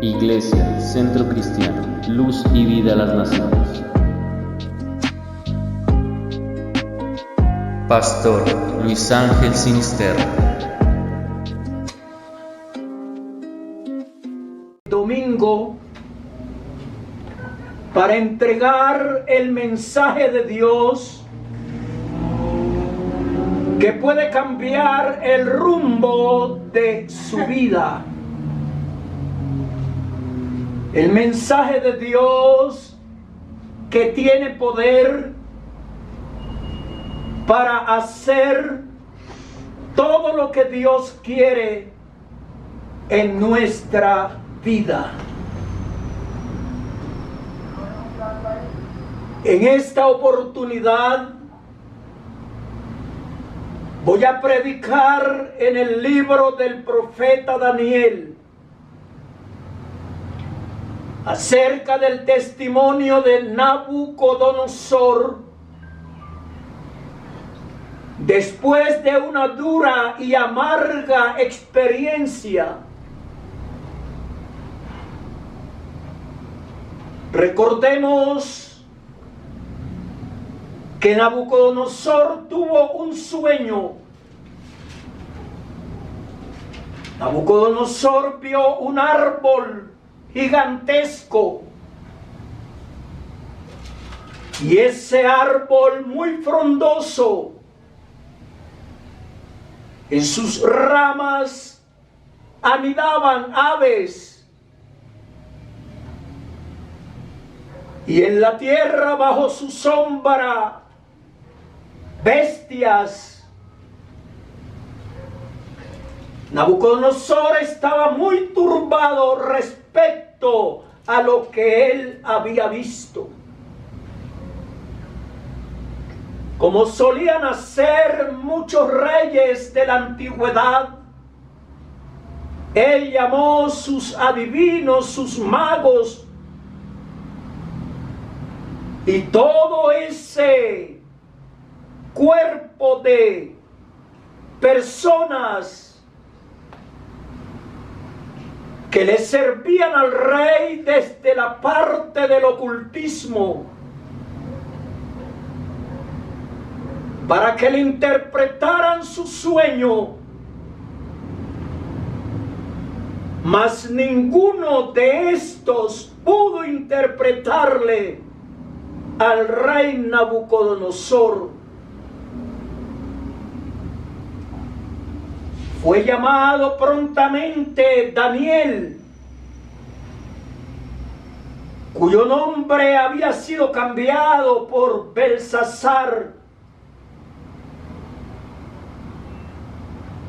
Iglesia, Centro Cristiano, Luz y Vida a las Naciones. Pastor Luis Ángel Sinisterra. Domingo para entregar el mensaje de Dios que puede cambiar el rumbo de su vida. El mensaje de Dios que tiene poder para hacer todo lo que Dios quiere en nuestra vida. En esta oportunidad voy a predicar en el libro del profeta Daniel acerca del testimonio de Nabucodonosor después de una dura y amarga experiencia. Recordemos que Nabucodonosor tuvo un sueño. Nabucodonosor vio un árbol gigantesco y ese árbol muy frondoso, en sus ramas anidaban aves y en la tierra bajo su sombra bestias. Nabucodonosor estaba muy turbado respecto a lo que él había visto. Como solían hacer muchos reyes de la antigüedad, él llamó sus adivinos, sus magos, y todo ese cuerpo de personas que le servían al rey desde la parte del ocultismo, para que le interpretaran su sueño. Mas ninguno de estos pudo interpretarle al rey Nabucodonosor. Fue llamado prontamente Daniel, cuyo nombre había sido cambiado por Belsasar.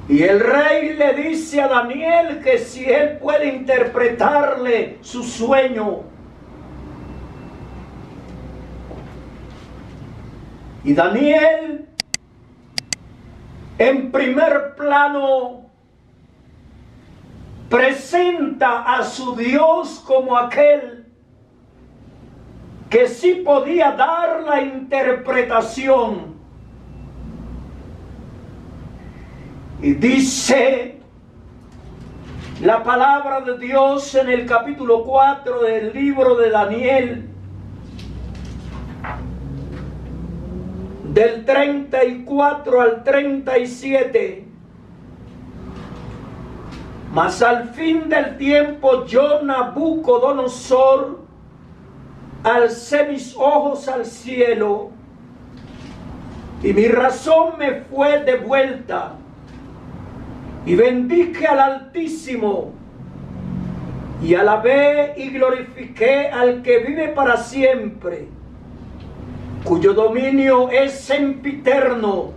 Y el rey le dice a Daniel que si él puede interpretarle su sueño. Y Daniel, en primer plano, presenta a su Dios como aquel que sí podía dar la interpretación. Y dice la palabra de Dios en el capítulo 4 del libro de Daniel, del 34 al 37. Mas al fin del tiempo yo, Nabucodonosor, alcé mis ojos al cielo y mi razón me fue devuelta. Y bendije al Altísimo, y alabé y glorifiqué al que vive para siempre, cuyo dominio es sempiterno,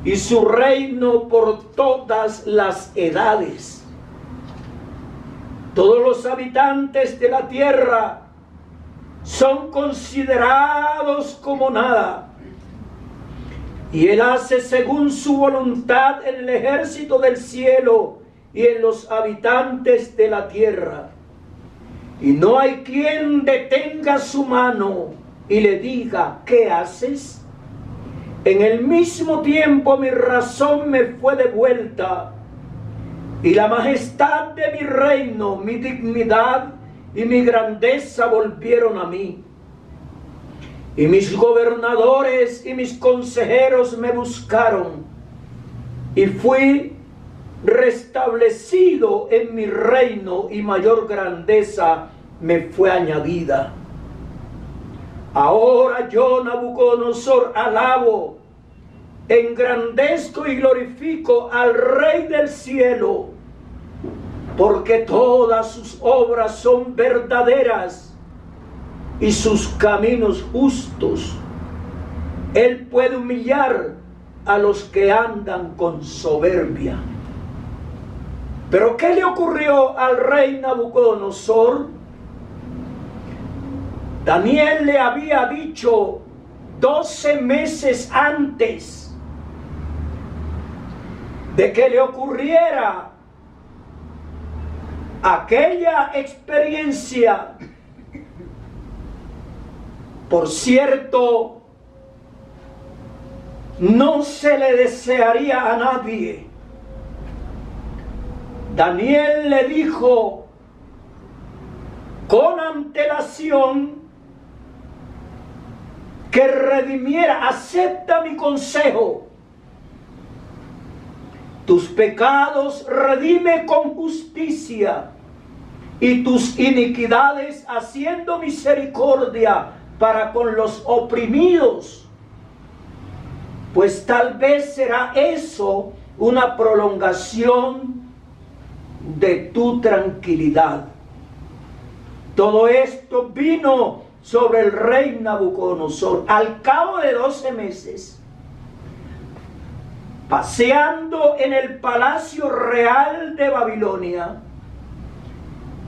y su reino por todas las edades. Todos los habitantes de la tierra son considerados como nada, y él hace según su voluntad en el ejército del cielo y en los habitantes de la tierra. Y no hay quien detenga su mano y le diga: ¿qué haces? En el mismo tiempo mi razón me fue devuelta y la majestad de mi reino, mi dignidad y mi grandeza volvieron a mí. Y mis gobernadores y mis consejeros me buscaron, y fui restablecido en mi reino, y mayor grandeza me fue añadida. Ahora yo, Nabucodonosor, alabo, engrandezco y glorifico al Rey del cielo, porque todas sus obras son verdaderas y sus caminos justos. Él puede humillar a los que andan con soberbia. Pero ¿qué le ocurrió al rey Nabucodonosor? Daniel le había dicho 12 meses antes de que le ocurriera aquella experiencia. Por cierto, no se le desearía a nadie. Daniel le dijo con antelación que redimiera: acepta mi consejo, tus pecados redime con justicia, y tus iniquidades haciendo misericordia para con los oprimidos, pues tal vez será eso una prolongación de tu tranquilidad. Todo esto vino sobre el rey Nabucodonosor al cabo de 12 meses, paseando en el palacio real de Babilonia.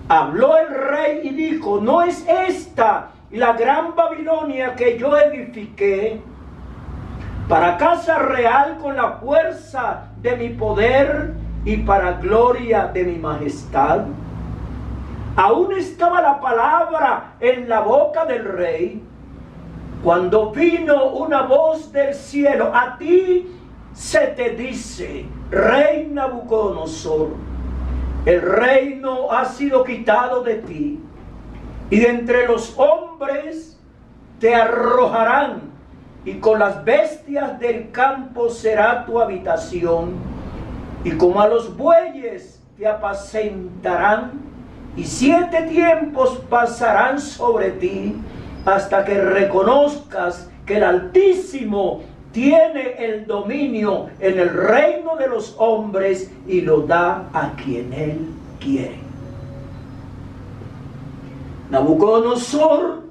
Habló el rey y dijo: ¿no es esta la gran Babilonia que yo edifiqué para casa real con la fuerza de mi poder y para gloria de mi majestad? Aún estaba la palabra en la boca del rey cuando vino una voz del cielo: a ti se te dice, rey Nabucodonosor, el reino ha sido quitado de ti, y de entre los hombres te arrojarán, y con las bestias del campo será tu habitación, y como a los bueyes te apacentarán, y 7 tiempos pasarán sobre ti, hasta que reconozcas que el Altísimo tiene el dominio en el reino de los hombres y lo da a quien Él quiere. Nabucodonosor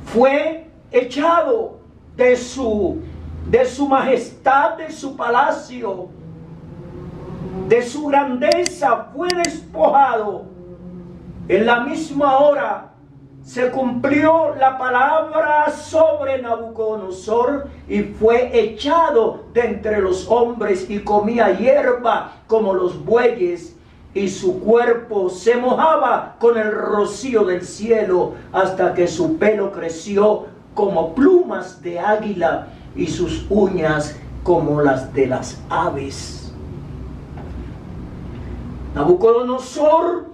fue echado de su majestad, de su palacio, de su grandeza, fue despojado. En la misma hora se cumplió la palabra sobre Nabucodonosor y fue echado de entre los hombres y comía hierba como los bueyes, y su cuerpo se mojaba con el rocío del cielo hasta que su pelo creció como plumas de águila y sus uñas como las de las aves. Nabucodonosor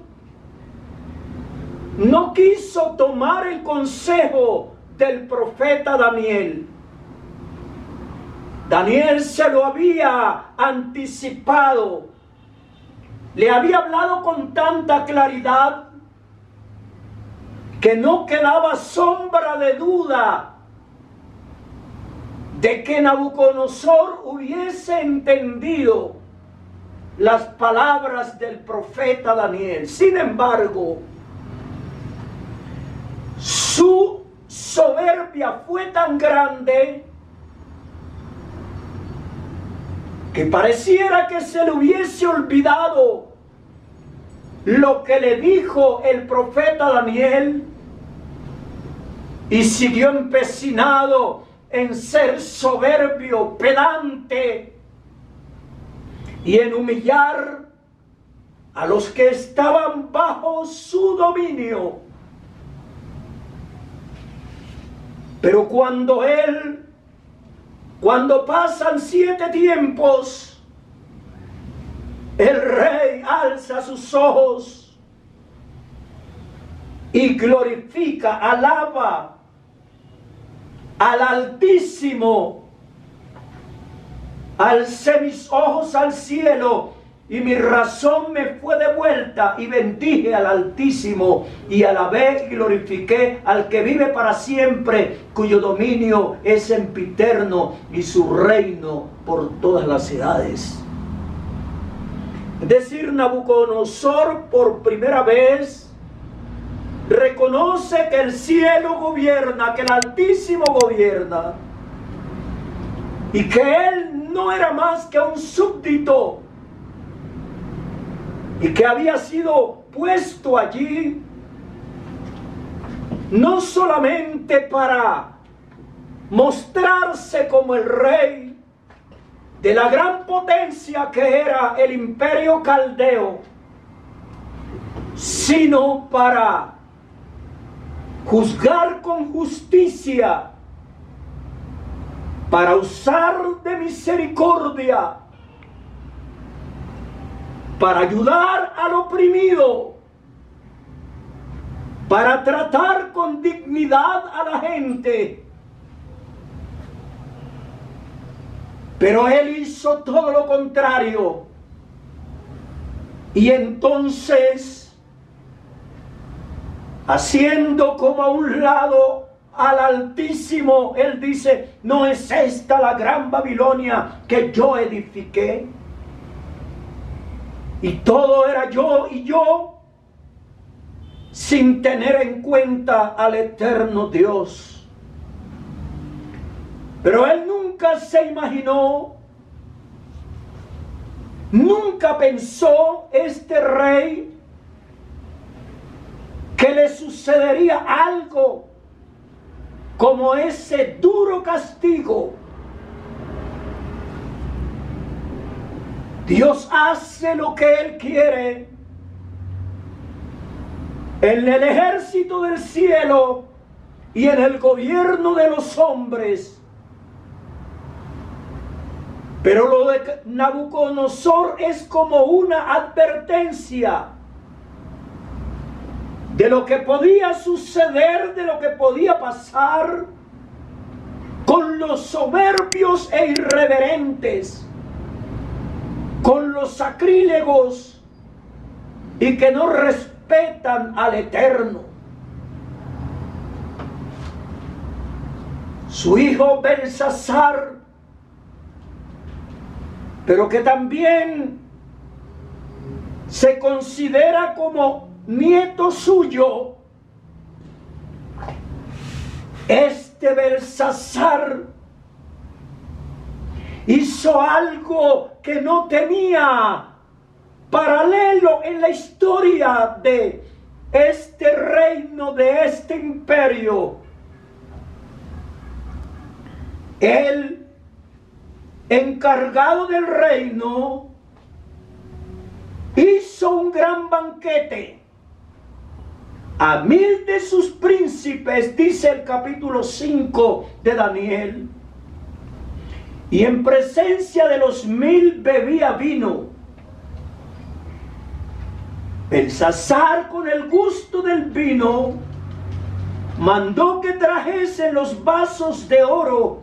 no quiso tomar el consejo del profeta Daniel. Daniel se lo había anticipado. Le había hablado con tanta claridad que no quedaba sombra de duda de que Nabucodonosor hubiese entendido las palabras del profeta Daniel. Sin embargo, su soberbia fue tan grande que pareciera que se le hubiese olvidado lo que le dijo el profeta Daniel, y siguió empecinado en ser soberbio, pedante, y en humillar a los que estaban bajo su dominio. Pero cuando pasan 7 tiempos, el rey alza sus ojos y glorifica, alaba al Altísimo. Alcé mis ojos al cielo y mi razón me fue devuelta, y bendije al Altísimo y alabé y glorifiqué al que vive para siempre, cuyo dominio es sempiterno y su reino por todas las edades. Es decir, Nabucodonosor por primera vez reconoce que el cielo gobierna, que el Altísimo gobierna, y que él no era más que un súbdito, y que había sido puesto allí no solamente para mostrarse como el rey de la gran potencia que era el imperio caldeo, sino para juzgar con justicia, para usar de misericordia, para ayudar al oprimido, para tratar con dignidad a la gente. Pero él hizo todo lo contrario. Y entonces, haciendo como a un lado al Altísimo, él dice: ¿no es esta la gran Babilonia que yo edifiqué? Y todo era yo y yo, sin tener en cuenta al eterno Dios. Pero él nunca se imaginó, nunca pensó este rey que le sucedería algo como ese duro castigo. Dios hace lo que Él quiere. En el ejército del cielo y en el gobierno de los hombres. Pero lo de Nabucodonosor es como una advertencia de lo que podía suceder, de lo que podía pasar con los soberbios e irreverentes, con los sacrílegos y que no respetan al Eterno. Su hijo Belsasar, pero que también se considera como nieto suyo, este Belsasar hizo algo que no tenía paralelo en la historia de este reino, de este imperio. El encargado del reino hizo un gran banquete a 1000 de sus príncipes, dice el capítulo 5 de Daniel. Y en presencia de los 1000 bebía vino. Belsasar, con el gusto del vino, mandó que trajesen los vasos de oro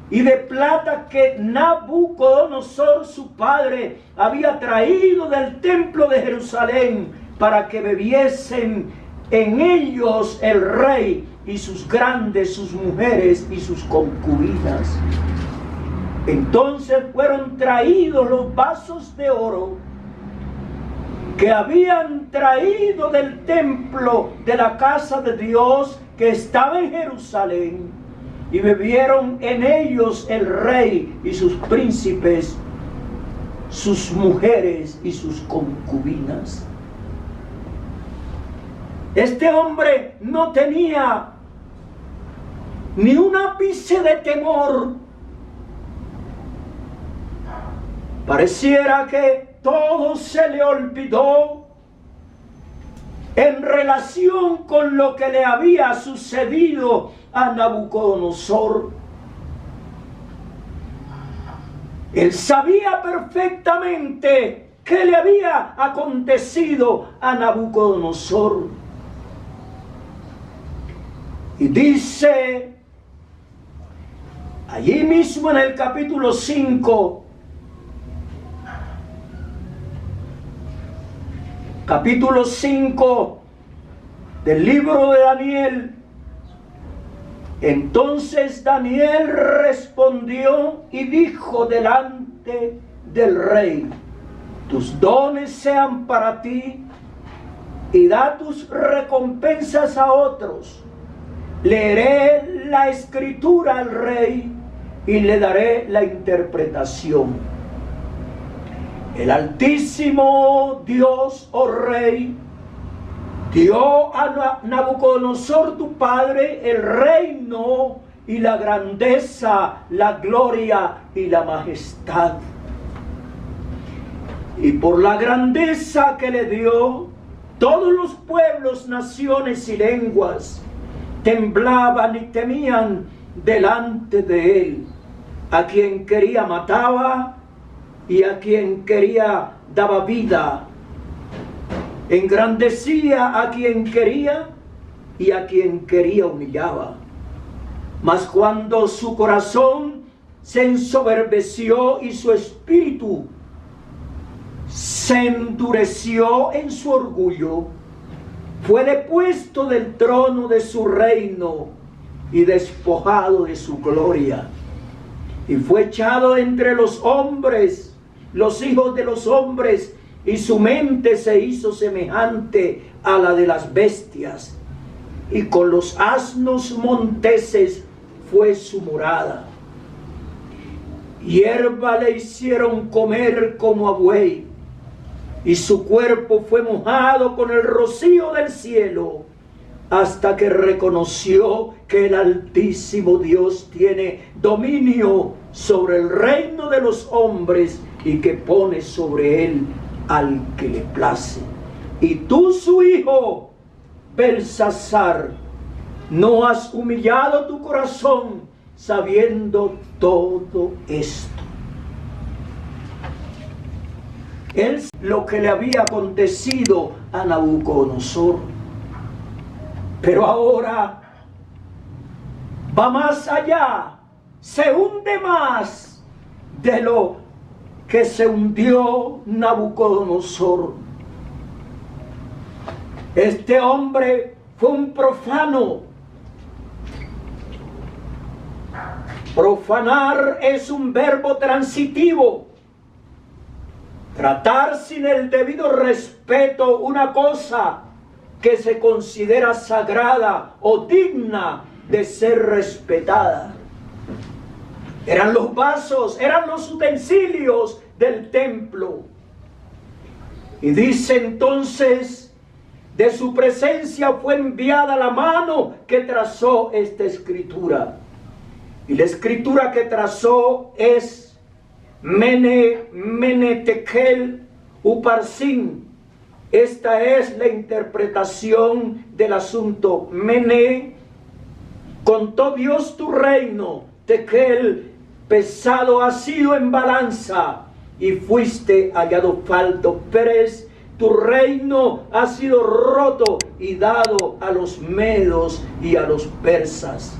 y de plata que Nabucodonosor, su padre, había traído del templo de Jerusalén, para que bebiesen en ellos el rey y sus grandes, sus mujeres y sus concubinas. Entonces fueron traídos los vasos de oro que habían traído del templo de la casa de Dios que estaba en Jerusalén, y bebieron en ellos el rey y sus príncipes, sus mujeres y sus concubinas. Este hombre no tenía ni un ápice de temor. Pareciera que todo se le olvidó en relación con lo que le había sucedido a Nabucodonosor. Él sabía perfectamente ¿Qué le había acontecido a Nabucodonosor? Y dice allí mismo en el capítulo 5, capítulo 5 del libro de Daniel. Entonces Daniel respondió y dijo delante del rey: tus dones sean para ti y da tus recompensas a otros. Leeré la escritura al rey y le daré la interpretación. El Altísimo Dios, oh rey, dio a Nabucodonosor tu padre el reino y la grandeza, la gloria y la majestad. Y por la grandeza que le dio, todos los pueblos, naciones y lenguas temblaban y temían delante de él. A quien quería mataba y a quien quería daba vida. Engrandecía a quien quería y a quien quería humillaba. Mas cuando su corazón se ensoberbeció y su espíritu se endureció en su orgullo, fue depuesto del trono de su reino y despojado de su gloria. Y fue echado entre los hombres, los hijos de los hombres, y su mente se hizo semejante a la de las bestias. Y con los asnos monteses fue su morada. Hierba le hicieron comer como a buey, y su cuerpo fue mojado con el rocío del cielo, hasta que reconoció que el Altísimo Dios tiene dominio sobre el reino de los hombres y que pone sobre él al que le place. Y tú, su hijo, Belsasar, no has humillado tu corazón sabiendo todo esto. Es lo que le había acontecido a Nabucodonosor. Pero ahora va más allá, se hunde más de lo que se hundió Nabucodonosor. Este hombre fue un profano. Profanar es un verbo transitivo. Tratar sin el debido respeto una cosa que se considera sagrada o digna de ser respetada. Eran los vasos, eran los utensilios del templo. Y dice entonces, de su presencia fue enviada la mano que trazó esta escritura. Y la escritura que trazó es Mene Tekel Uparsin. Esta es la interpretación del asunto. Mene, contó Dios tu reino. Tekel, pesado ha sido en balanza y fuiste hallado falto. Pérez, tu reino ha sido roto y dado a los medos y a los persas.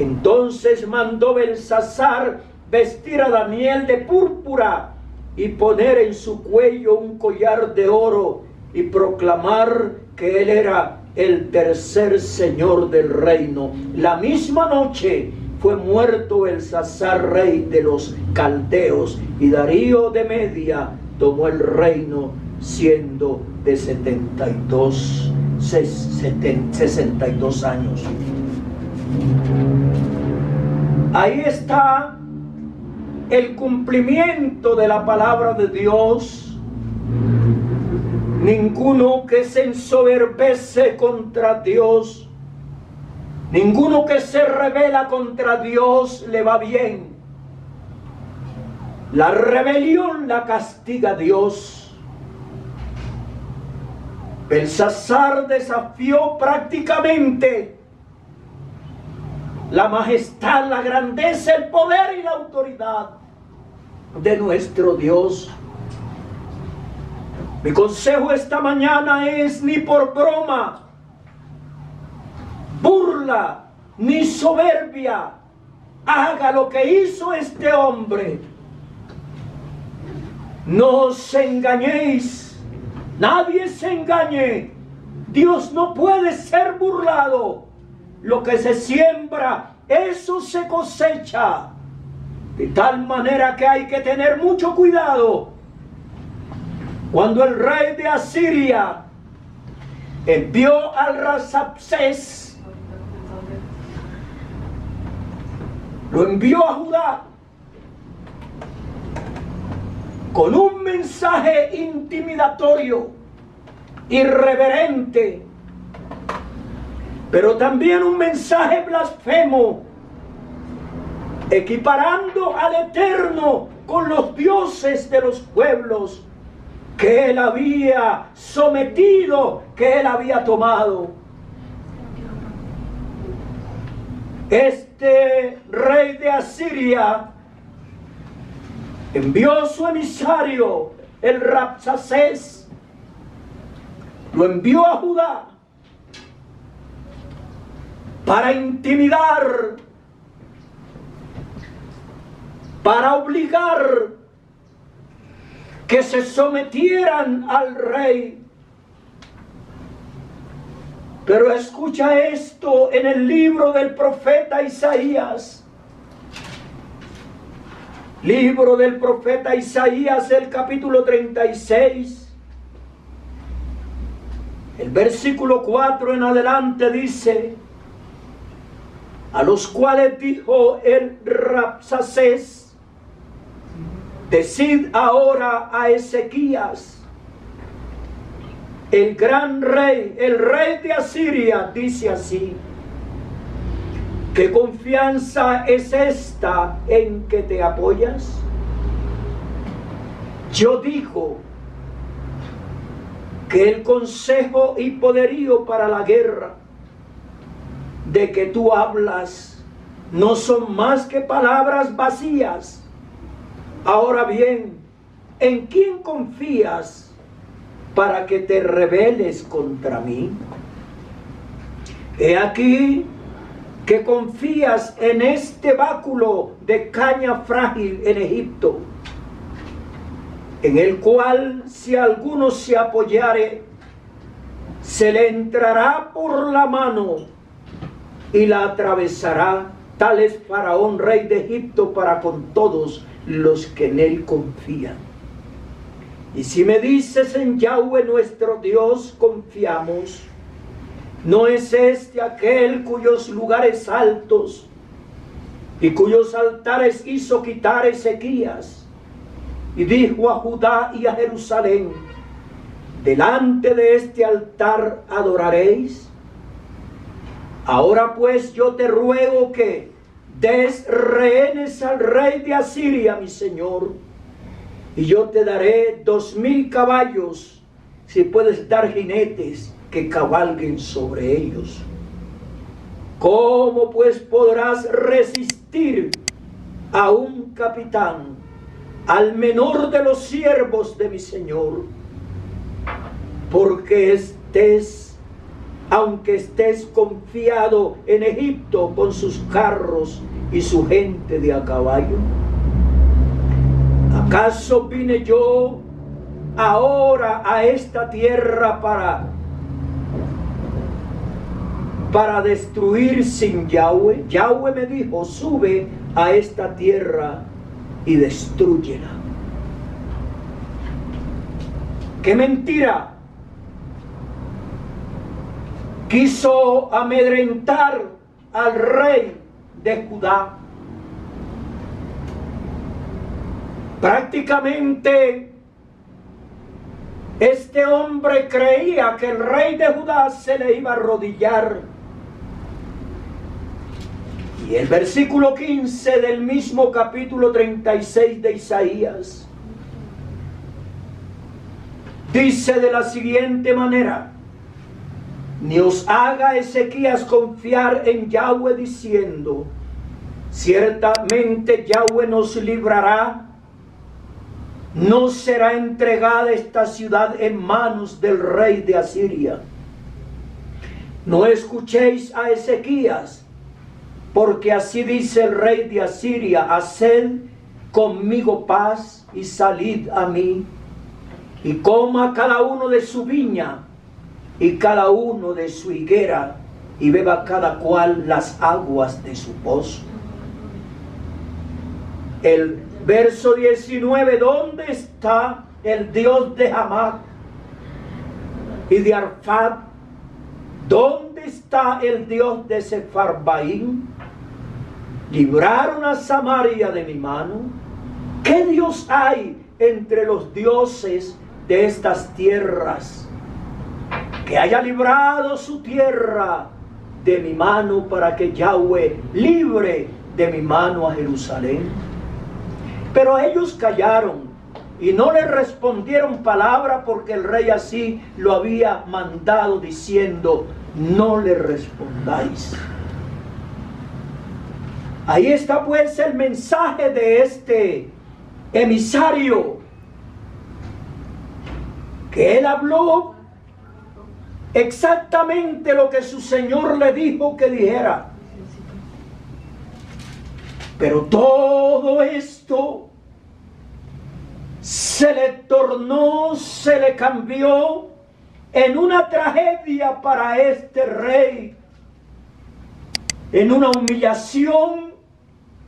Entonces mandó Belsasar vestir a Daniel de púrpura y poner en su cuello un collar de oro y proclamar que él era el tercer señor del reino. La misma noche fue muerto Belsasar, rey de los caldeos, y Darío de Media tomó el reino siendo de 62 años. Ahí está el cumplimiento de la palabra de Dios. Ninguno que se ensoberbece contra Dios, ninguno que se rebela contra Dios le va bien. La rebelión la castiga Dios. Belsasar desafió prácticamente la majestad, la grandeza, el poder y la autoridad de nuestro Dios. Mi consejo esta mañana es: ni por broma, burla, ni soberbia, haga lo que hizo este hombre. No os engañéis, nadie se engañe. Dios no puede ser burlado. Lo que se siembra, eso se cosecha. De tal manera que hay que tener mucho cuidado. Cuando el rey de Asiria envió al Rabsacés, lo envió a Judá con un mensaje intimidatorio, irreverente, pero también un mensaje blasfemo, equiparando al Eterno con los dioses de los pueblos que él había sometido, que él había tomado. Este rey de Asiria envió su emisario, el Rabsacés, lo envió a Judá para intimidar, para obligar que se sometieran al rey. Pero escucha esto en el libro del profeta Isaías. Libro del profeta Isaías, el capítulo 36. El versículo 4 en adelante dice: a los cuales dijo el Rabsacés: decid ahora a Ezequías, el gran rey, el rey de Asiria, dice así: ¿qué confianza es esta en que te apoyas? Yo digo que el consejo y poderío para la guerra de que tú hablas no son más que palabras vacías. Ahora bien, ¿en quién confías para que te rebeles contra mí? He aquí que confías en este báculo de caña frágil en Egipto, en el cual si alguno se apoyare, se le entrará por la mano y la atravesará. Tal es Faraón, rey de Egipto, para con todos los que en él confían. Y si me dices: en Yahweh nuestro Dios confiamos, ¿no es este aquel cuyos lugares altos y cuyos altares hizo quitar Ezequías? Y dijo a Judá y a Jerusalén: delante de este altar adoraréis. Ahora pues yo te ruego que des rehenes al rey de Asiria, mi señor, y yo te daré 2000 caballos, si puedes dar jinetes que cabalguen sobre ellos. ¿Cómo pues podrás resistir a un capitán, al menor de los siervos de mi señor? Porque aunque estés confiado en Egipto con sus carros y su gente de a caballo, ¿acaso vine yo ahora a esta tierra para destruir sin Yahweh? Yahweh me dijo: sube a esta tierra y destrúyela. ¡Qué mentira! Quiso amedrentar al rey de Judá. Prácticamente este hombre creía que el rey de Judá se le iba a arrodillar. Y el versículo 15 del mismo capítulo 36 de Isaías dice de la siguiente manera: ni os haga Ezequías confiar en Yahweh diciendo: ciertamente Yahweh nos librará no será entregada esta ciudad en manos del rey de Asiria. No escuchéis a Ezequías, porque así dice el rey de Asiria: haced conmigo paz y salid a mí, y coma cada uno de su viña y cada uno de su higuera, y beba cada cual las aguas de su pozo. El verso 19: ¿dónde está el Dios de Hamac y de Arfad? ¿Dónde está el Dios de Sefarbaim? ¿Libraron a Samaria de mi mano? ¿Qué Dios hay entre los dioses de estas tierras que haya librado su tierra de mi mano, para que Yahweh libre de mi mano a Jerusalén? Pero ellos callaron y no le respondieron palabra, porque el rey así lo había mandado, diciendo: no le respondáis. Ahí está pues el mensaje de este emisario, que él habló exactamente lo que su Señor le dijo que dijera. Pero todo esto se le tornó, se le cambió en una tragedia para este rey, en una humillación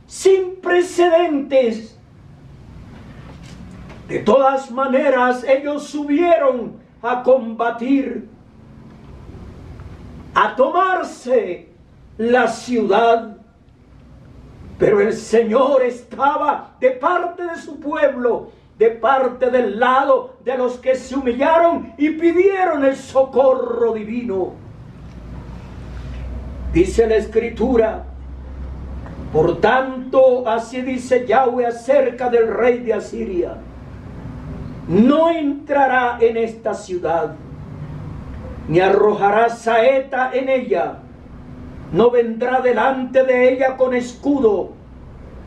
sin precedentes. De todas maneras, ellos subieron a combatir, a tomarse la ciudad, pero el Señor estaba de parte de su pueblo, de parte del lado de los que se humillaron y pidieron el socorro divino. Dice la Escritura: por tanto, así dice Yahweh acerca del rey de Asiria: no entrará en esta ciudad, ni arrojará saeta en ella, no vendrá delante de ella con escudo,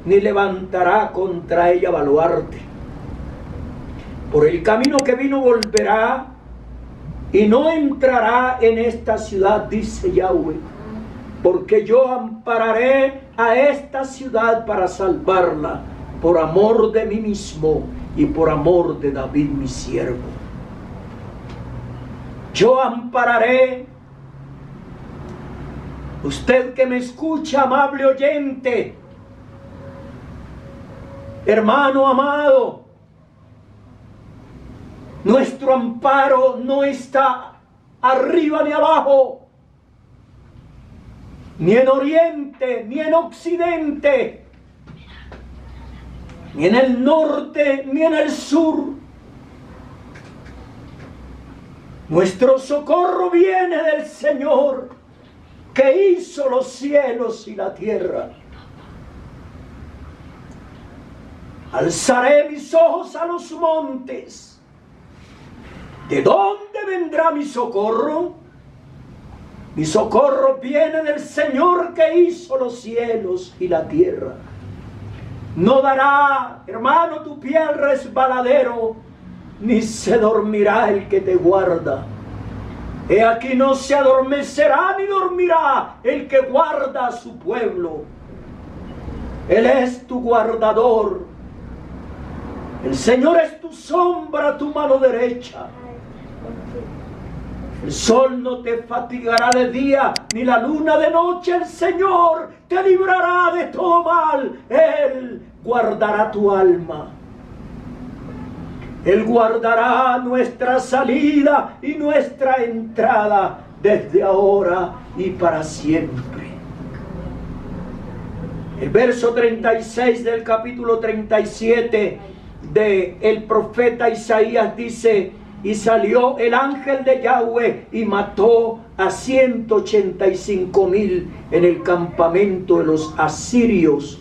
ni levantará contra ella baluarte. Por el camino que vino volverá, y no entrará en esta ciudad, dice Yahweh, porque yo ampararé a esta ciudad para salvarla, por amor de mí mismo y por amor de David mi siervo. Yo ampararé. Usted que me escucha, amable oyente, hermano amado, nuestro amparo no está arriba ni abajo, ni en oriente, ni en occidente, ni en el norte, ni en el sur. Nuestro socorro viene del Señor, que hizo los cielos y la tierra. Alzaré mis ojos a los montes. ¿De dónde vendrá mi socorro? Mi socorro viene del Señor, que hizo los cielos y la tierra. No dará, hermano, tu pie al resbaladero, ni se dormirá el que te guarda. He aquí, no se adormecerá ni dormirá el que guarda a su pueblo. Él es tu guardador. El Señor es tu sombra, tu mano derecha. El sol no te fatigará de día, ni la luna de noche. El Señor te librará de todo mal. Él guardará tu alma. Él guardará nuestra salida y nuestra entrada desde ahora y para siempre. El verso 36 del capítulo 37 del profeta Isaías dice: y salió el ángel de Yahweh y mató a 185,000 en el campamento de los asirios.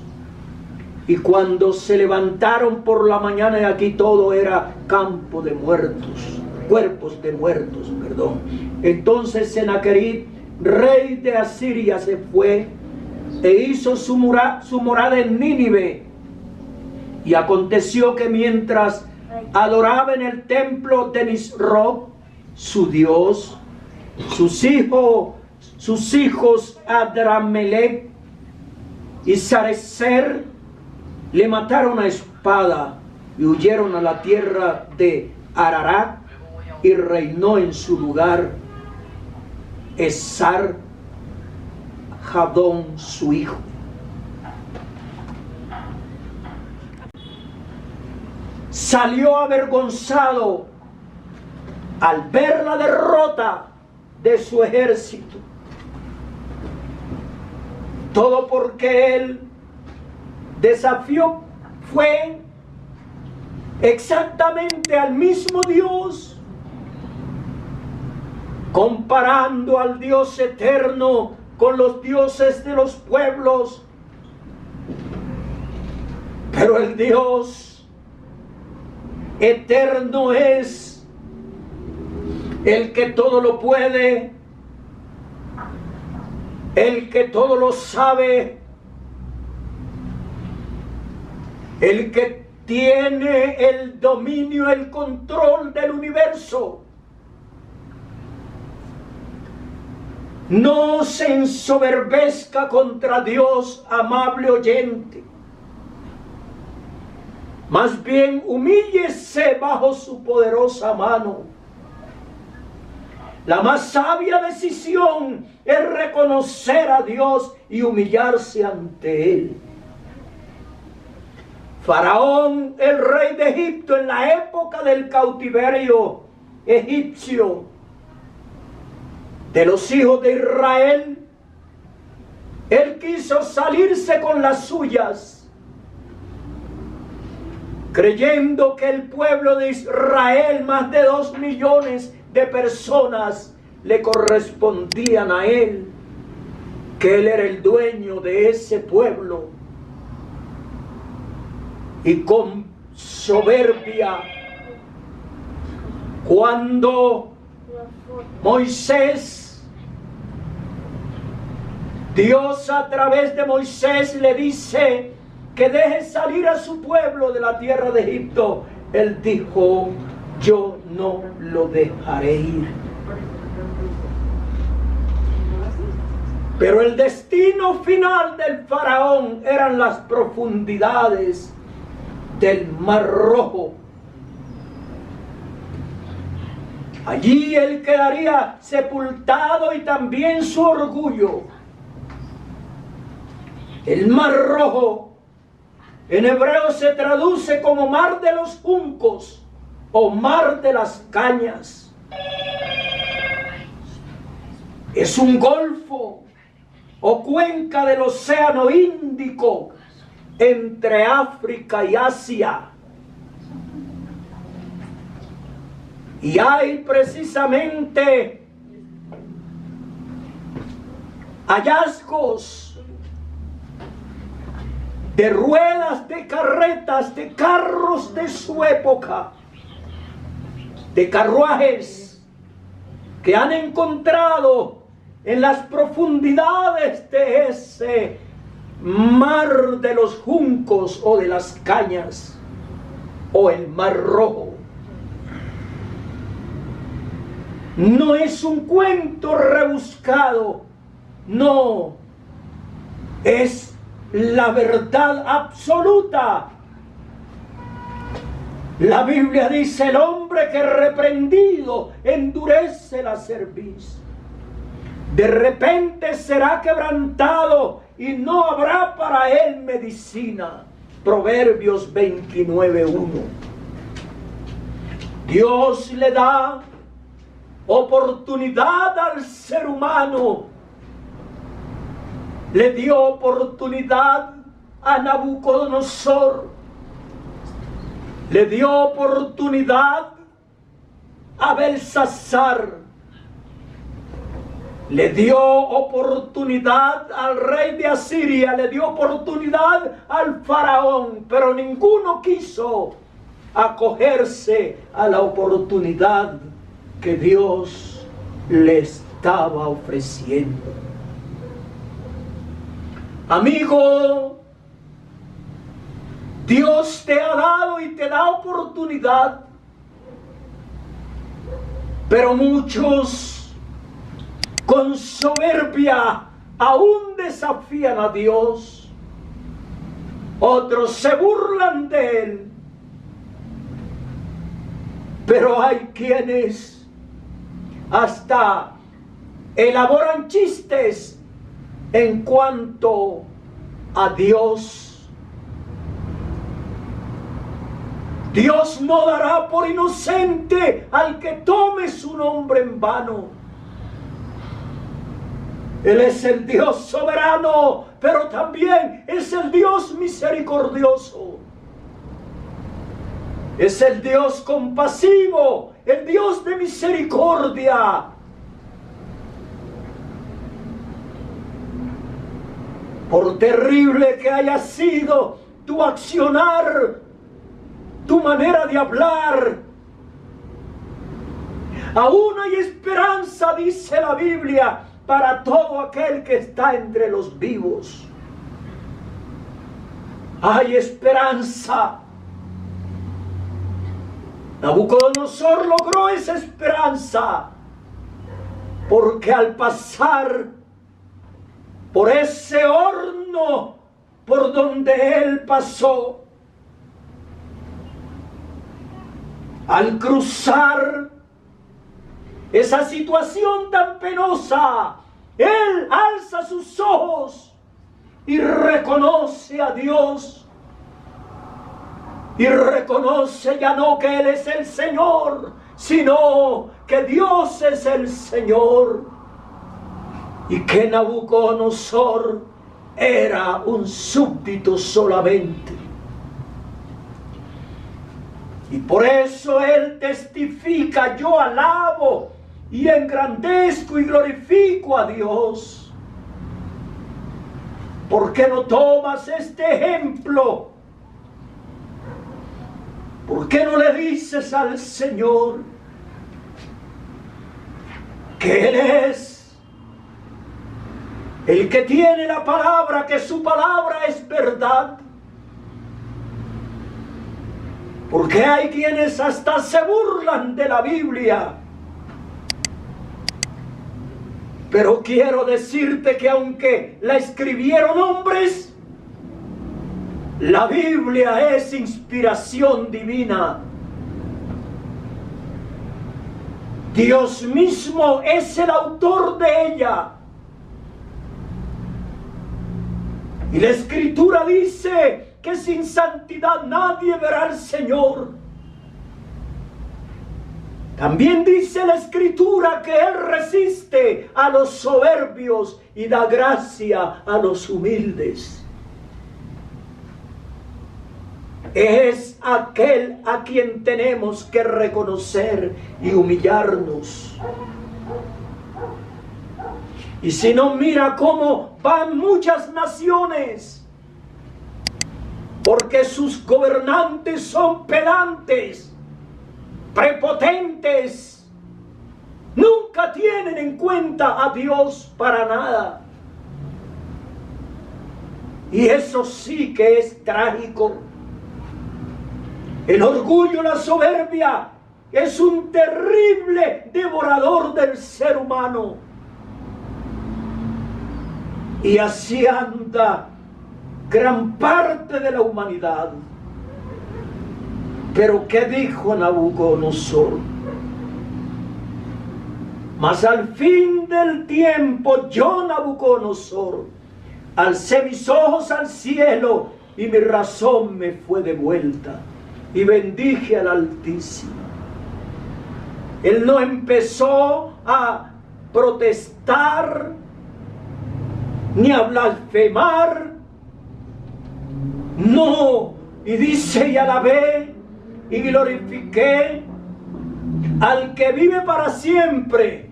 Y cuando se levantaron por la mañana, y aquí todo era campo de muertos, cuerpos de muertos, perdón. Entonces Sennacherib, rey de Asiria, se fue e hizo su morada en Nínive. Y aconteció que mientras adoraba en el templo de Nisroch, su dios. Sus hijos Adramelech y Sarecer le mataron a espada y huyeron a la tierra de Ararat, y reinó en su lugar Esar-Hadón, su hijo. Salió avergonzado al ver la derrota de su ejército. Todo porque el desafío fue exactamente al mismo Dios, comparando al Dios eterno con los dioses de los pueblos. Pero el Dios eterno es el que todo lo puede, el que todo lo sabe, el que tiene el dominio, el control del universo. No se ensoberbezca contra Dios, amable oyente. Más bien humíllese bajo su poderosa mano. La más sabia decisión es reconocer a Dios y humillarse ante Él. Faraón, el rey de Egipto, en la época del cautiverio egipcio de los hijos de Israel, él quiso salirse con las suyas, creyendo que el pueblo de Israel, más de 2 millones de personas, le correspondían a él, que él era el dueño de ese pueblo. Y con soberbia, cuando Dios a través de Moisés le dice que deje salir a su pueblo de la tierra de Egipto, él dijo: yo no lo dejaré ir. Pero el destino final del faraón eran las profundidades del Mar Rojo. Allí él quedaría sepultado, y también su orgullo. El Mar Rojo en hebreo se traduce como Mar de los Juncos o Mar de las Cañas. Es un golfo o cuenca del Océano Índico entre África y Asia. Y hay precisamente hallazgos de ruedas de carretas, de carros de su época, de carruajes que han encontrado en las profundidades de ese Mar de los Juncos o de las Cañas, o el Mar Rojo. No es un cuento rebuscado, no, es la verdad absoluta. La Biblia dice: el hombre que reprendido endurece la cerviz, de repente será quebrantado y no habrá para él medicina. Proverbios 29:1. Dios le da oportunidad al ser humano. Le dio oportunidad a Nabucodonosor. Le dio oportunidad a Belsasar. Le dio oportunidad al rey de Asiria. Le dio oportunidad al faraón. Pero ninguno quiso acogerse a la oportunidad que Dios le estaba ofreciendo. Dios te ha dado y te da oportunidad, pero muchos con soberbia aún desafían a Dios. Otros se burlan de Él, pero hay quienes hasta elaboran chistes en cuanto a Dios. Dios no dará por inocente al que tome su nombre en vano. Él es el Dios soberano, pero también es el Dios misericordioso. Es el Dios compasivo, el Dios de misericordia. Por terrible que haya sido tu accionar, tu manera de hablar, aún hay esperanza, dice la Biblia, para todo aquel que está entre los vivos. Hay esperanza. Nabucodonosor logró esa esperanza porque al pasar por ese horno por donde él pasó, al cruzar esa situación tan penosa, él alza sus ojos y reconoce a Dios. Y reconoce ya no que Él es el Señor, sino que Dios es el Señor. Y que Nabucodonosor era un súbdito solamente. Y por eso él testifica: yo alabo y engrandezco y glorifico a Dios. ¿Por qué no tomas este ejemplo? ¿Por qué no le dices al Señor que Él es el que tiene la palabra, que su palabra es verdad? Porque hay quienes hasta se burlan de la Biblia. Pero quiero decirte que aunque la escribieron hombres, la Biblia es inspiración divina. Dios mismo es el autor de ella. Y la Escritura dice que sin santidad nadie verá al Señor. También dice la Escritura que Él resiste a los soberbios y da gracia a los humildes. Es aquel a quien tenemos que reconocer y humillarnos. Y si no, mira cómo van muchas naciones, porque sus gobernantes son pedantes, prepotentes, nunca tienen en cuenta a Dios para nada. Y eso sí que es trágico. El orgullo, la soberbia, es un terrible devorador del ser humano. Y así anda gran parte de la humanidad. Pero ¿qué dijo Nabucodonosor? Mas al fin del tiempo, yo, Nabucodonosor, alcé mis ojos al cielo y mi razón me fue devuelta. Y bendije al Altísimo. Él no empezó a protestar ni a blasfemar. No. Y dice: y alabé y glorifiqué al que vive para siempre,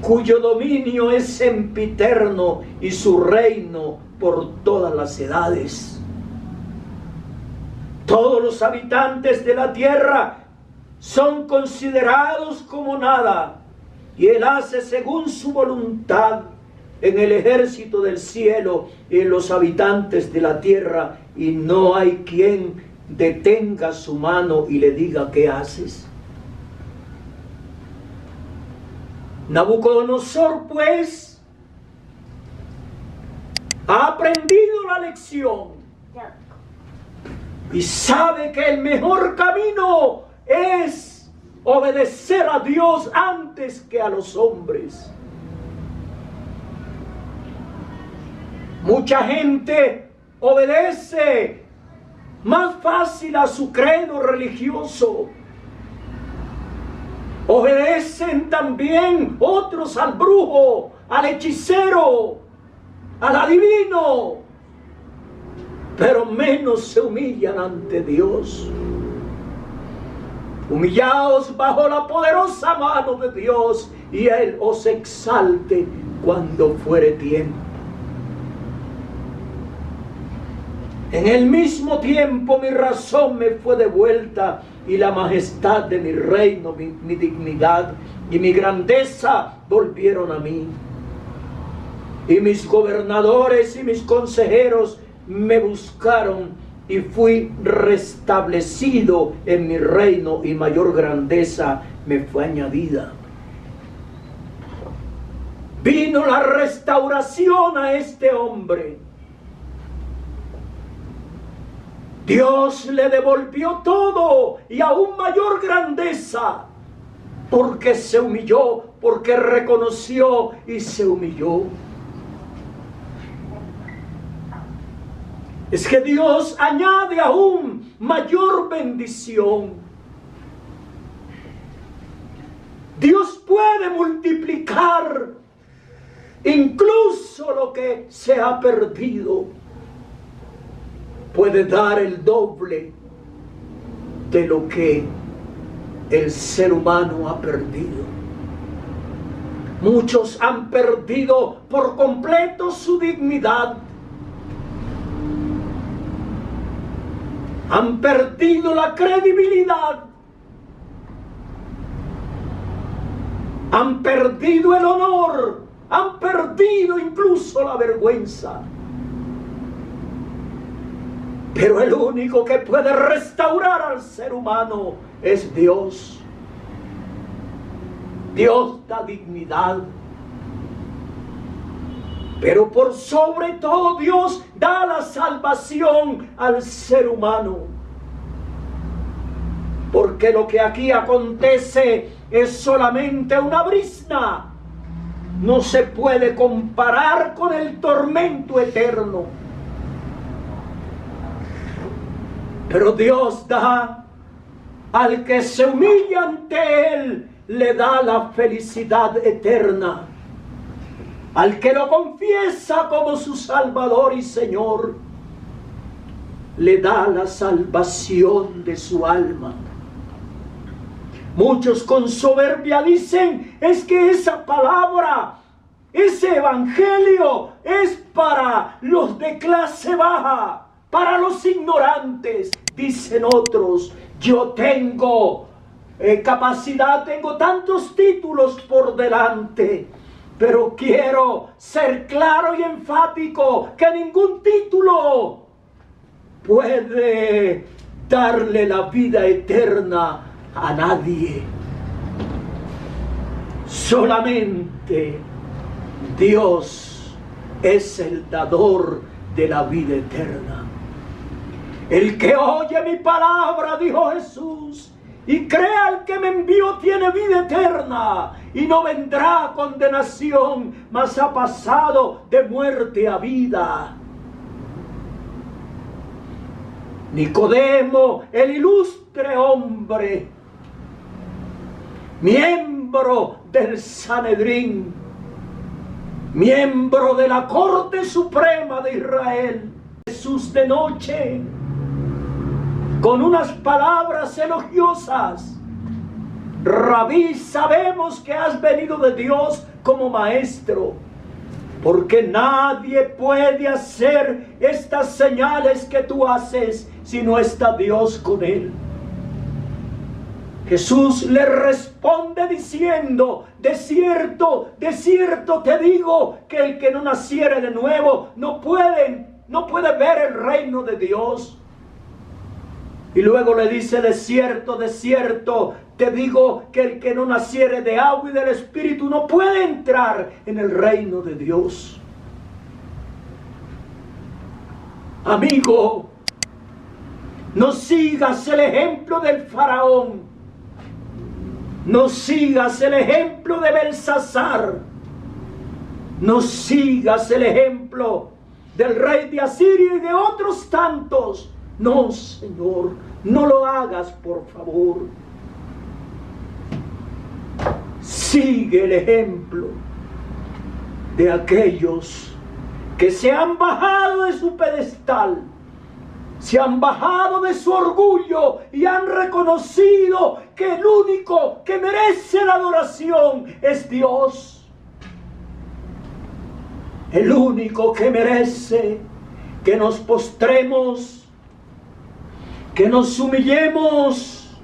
cuyo dominio es sempiterno y su reino por todas las edades. Todos los habitantes de la tierra son considerados como nada, y Él hace según su voluntad en el ejército del cielo y en los habitantes de la tierra, y no hay quien detenga su mano y le diga: ¿qué haces? Nabucodonosor, pues, ha aprendido la lección y sabe que el mejor camino es obedecer a Dios antes que a los hombres. Mucha gente obedece más fácil a su credo religioso. Obedecen también otros al brujo, al hechicero, al adivino, pero menos se humillan ante Dios. Humillaos bajo la poderosa mano de Dios, y Él os exalte cuando fuere tiempo. En el mismo tiempo mi razón me fue devuelta, y la majestad de mi reino, mi dignidad y mi grandeza volvieron a mí. Y mis gobernadores y mis consejeros me buscaron, y fui restablecido en mi reino, y mayor grandeza me fue añadida. Vino la restauración a este hombre. Dios le devolvió todo y aún mayor grandeza, porque se humilló, porque reconoció y se humilló. Es que Dios añade aún mayor bendición. Dios puede multiplicar incluso lo que se ha perdido. Puede dar el doble de lo que el ser humano ha perdido. Muchos han perdido por completo su dignidad. Han perdido la credibilidad. Han perdido el honor. Han perdido incluso la vergüenza. Pero el único que puede restaurar al ser humano es Dios. Dios da dignidad. Pero por sobre todo Dios da la salvación al ser humano. Porque lo que aquí acontece es solamente una brizna. No se puede comparar con el tormento eterno. Pero Dios da al que se humilla ante Él, le da la felicidad eterna. Al que lo confiesa como su Salvador y Señor, le da la salvación de su alma. Muchos con soberbia dicen: es que esa palabra, ese evangelio es para los de clase baja, para los ignorantes. Dicen otros: yo tengo capacidad, tengo tantos títulos por delante, pero quiero ser claro y enfático que ningún título puede darle la vida eterna a nadie. Solamente Dios es el dador de la vida eterna. El que oye mi palabra, dijo Jesús, y crea al que me envió, tiene vida eterna, y no vendrá a condenación, mas ha pasado de muerte a vida. Nicodemo, el ilustre hombre, miembro del Sanedrín, miembro de la Corte Suprema de Israel, Jesús de noche, con unas palabras elogiosas: Rabí, sabemos que has venido de Dios como maestro, porque nadie puede hacer estas señales que tú haces si no está Dios con él. Jesús le respondió: responde diciendo: de cierto te digo que el que no naciere de nuevo no puede ver el reino de Dios. Y luego le dice: de cierto te digo que el que no naciere de agua y del Espíritu no puede entrar en el reino de Dios. Amigo, no sigas el ejemplo del faraón, no sigas el ejemplo de Belsasar, no sigas el ejemplo del rey de Asiria y de otros tantos. No, Señor, no lo hagas, por favor. Sigue el ejemplo de aquellos que se han bajado de su pedestal, se han bajado de su orgullo y han reconocido que el único que merece la adoración es Dios. El único que merece que nos postremos, que nos humillemos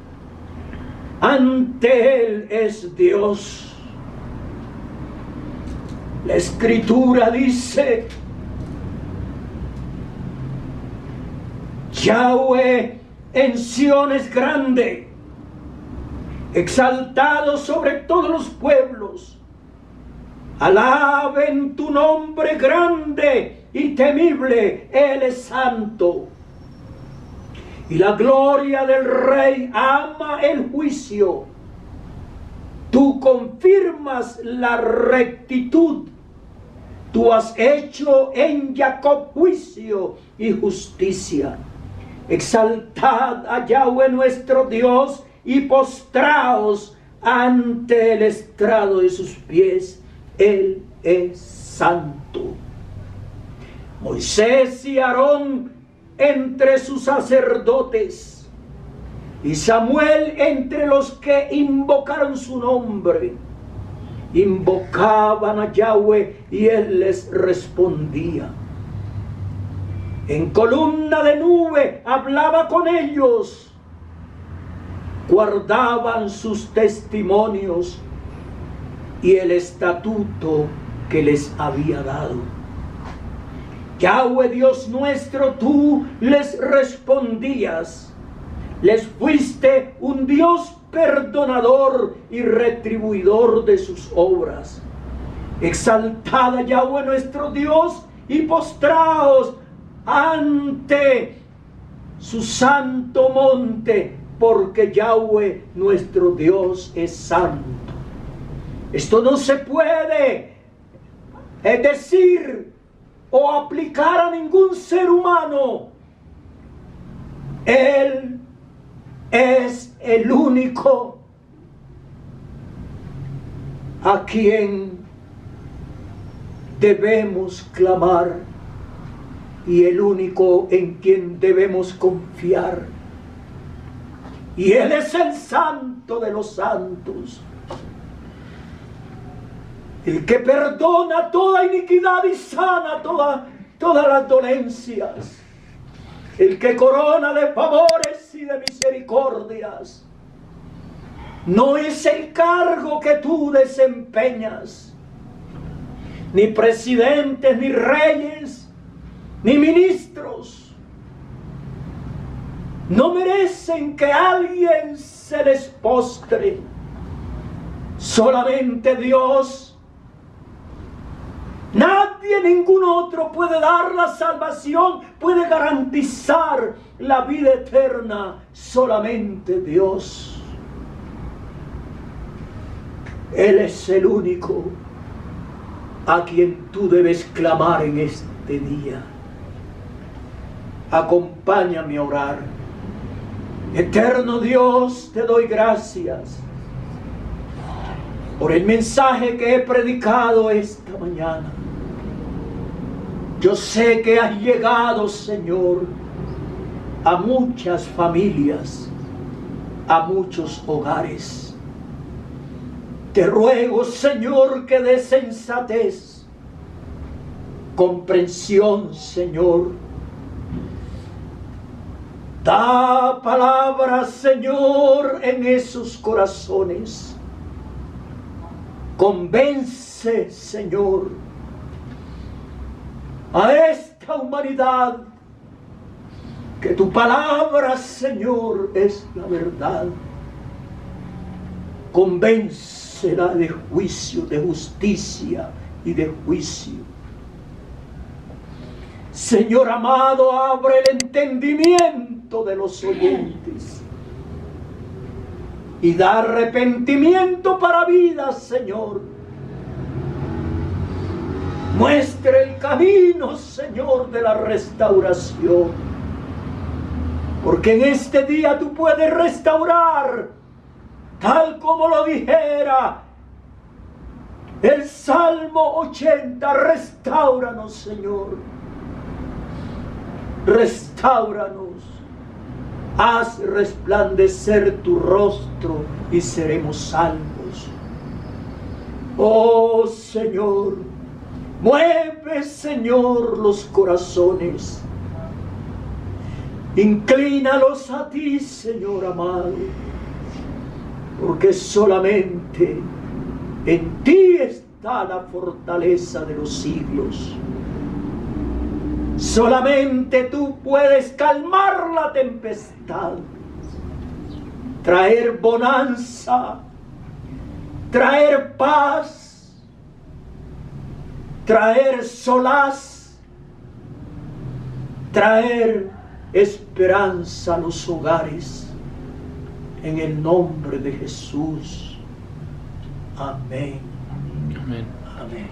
ante Él es Dios. La Escritura dice: Yahweh en Sión es grande, exaltado sobre todos los pueblos. Alaben tu nombre grande y temible, Él es santo. Y la gloria del Rey ama el juicio. Tú confirmas la rectitud. Tú has hecho en Jacob juicio y justicia. Exaltad a Yahweh nuestro Dios y postraos ante el estrado de sus pies. Él es santo. Moisés y Aarón entre sus sacerdotes, y Samuel entre los que invocaron su nombre. Invocaban a Yahweh y Él les respondía. En columna de nube hablaba con ellos. Guardaban sus testimonios y el estatuto que les había dado. Yahweh Dios nuestro, tú les respondías. Les fuiste un Dios perdonador y retribuidor de sus obras. Exaltad a Yahweh nuestro Dios y postraos ante su santo monte, porque Yahweh nuestro Dios es santo. Esto no se puede decir o aplicar a ningún ser humano. Él es el único a quien debemos clamar y el único en quien debemos confiar. Y Él es el santo de los santos, el que perdona toda iniquidad y sana todas las dolencias, el que corona de favores y de misericordias. No es el cargo que tú desempeñas, ni presidentes, ni reyes, ni ministros. No merecen que alguien se les postre. Solamente Dios. Nadie, ningún otro puede dar la salvación, puede garantizar la vida eterna. Solamente Dios. Él es el único a quien tú debes clamar en este día. Acompáñame a orar. Eterno Dios, te doy gracias por el mensaje que he predicado esta mañana. Yo sé que has llegado, Señor, a muchas familias, a muchos hogares. Te ruego, Señor, que des sensatez, comprensión, Señor. Da palabras, Señor, en esos corazones. Convence, Señor, a esta humanidad que tu palabra, Señor, es la verdad. Convéncela de juicio, de justicia y de juicio. Señor amado, abre el entendimiento de los oyentes y da arrepentimiento para vida, Señor. Muestra el camino, Señor, de la restauración, porque en este día tú puedes restaurar, tal como lo dijera el Salmo 80. Restáuranos, Señor. Restáuranos. Haz resplandecer tu rostro y seremos salvos. Oh Señor, mueve, Señor, los corazones. Inclínalos a ti, Señor amado, porque solamente en ti está la fortaleza de los siglos. Solamente tú puedes calmar la tempestad, traer bonanza, traer paz, traer solaz, traer esperanza a los hogares. En el nombre de Jesús. Amén. Amén. Amén.